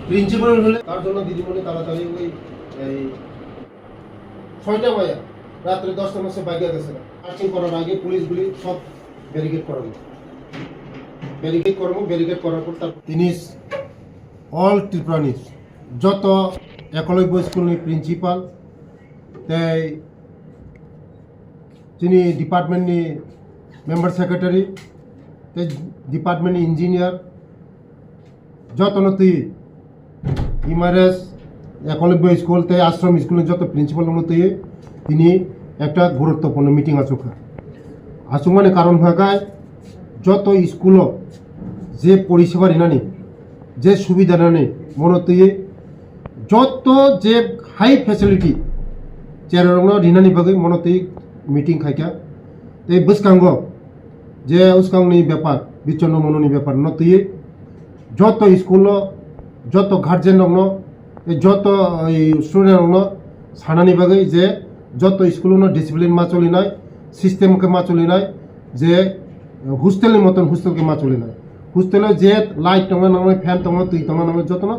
Principal হলে তার জন্য দিদিমণি তাড়াতাড়ি ওই এই 6টা বাজে রাত্রে 10টার মধ্যে বাইকে গেছে না। মার্চিং করার আগে পুলিশগুলি সব ব্যারিকেড করাবো, ব্যারিকেড করার পর তার জিনিস অল ত্রিপুরানিস যত একলব্য স্কুলনি প্রিন্সিপাল তাই তিনি ডিপার্টমেন্টনি মেম্বার সেক্রেটারি তাই ডিপার্টমেন্টনি ইঞ্জিনিয়ার যতনো তুই ইমারেস একলব্য স্কুল তাই আশ্রম স্কুলের যত প্রিন্সিপাল তুই তিনি একটা গুরুত্বপূর্ণ মিটিং আসুক মানে কারণ থাকায় যত স্কুলও যে পরিষেবা রিনানি যে সুবিধা নানি মনতুই যত যে হাই ফেসিলিটি চেরং রিনানি বাকি মনতুই মিটিং খাইকা এই বসকাঙ্গ যে উসকাংনি ব্যাপার বিচ্ছন্ন মননি ব্যাপার নতুই যত স্কুল যত গার্জেন দङ যত স্টুডেন্ट दङ सानानि बागै जे যত স্কুল ডিসিপ্লিন मा चलिनाय सिस्टेमके मा चलिनाय जे হোস্টেলের মতন হোস্টেলকে मा चलिनाय হোস্টেলে যে লাইট दङ नङै ফ্যান दङ তুই दङ नङै যতন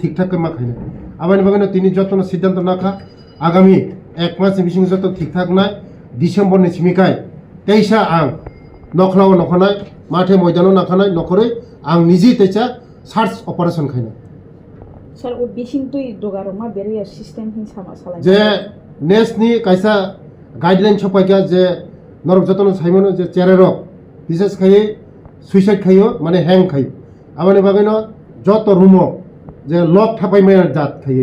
ঠিকঠাক मा খাইनाय আবার বাগै তিনি যতন সিদ্ধান্ত নাখা আগামী 1 মাস বিসিং যত ঠিকঠাক নাই ডিসেম্বরनि सिमिखाय तेइसा आं नखलाव नखनाय माथे मयदानाव नाखानाय नखरै आं निजि तेइसा सार्च अपारेशन खाइनाय सर ओ बिसिं तुई दोगारमा बेरियर सिस्टेम हिं सामा सालाय जे नेसनि कायसा गाइडलाइन छपाइका जे नरक जतन साइमनो जे चेरेरक विशेष खाइ सुइसाइड खाइयो माने हैंग खाइ आबानि बागैनो जत रुमो जे लक थापाइमै जात खाइ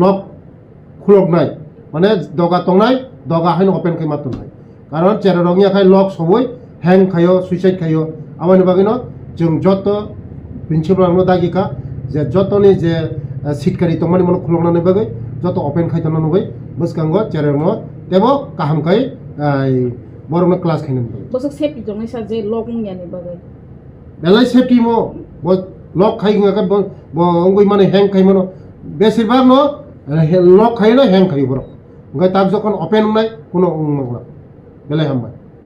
लक खुलकनाय माने दगा तंनाय दगा हाइन ओपन खाइ मातनाय कारण चेरेरकनि आखाय लक सबै हैंग खाइयो सुइसाइड खाइयो आबानि बागैनो जों जत प्रिन्सिपाल दागिखा जे जतनि जे सिटकारि तंमानि मन खुलकनानै बागै जत ओपन खाइतन नुगै बसकांगो चेरेरनो तेबो काहामखाय बरनो क्लास खाइनन बसक सेफटी जंनै सा जे लक यानि बागै बेलाय सेफटी मो लक खाइगो का अंगै माने हैंग खाइमनो बेसिरभाग न लक खाइनो हैंग खाइयो बरो ओंखाय ताक जखन ओपन नाय कोनो मंगला बेलाय हामबाय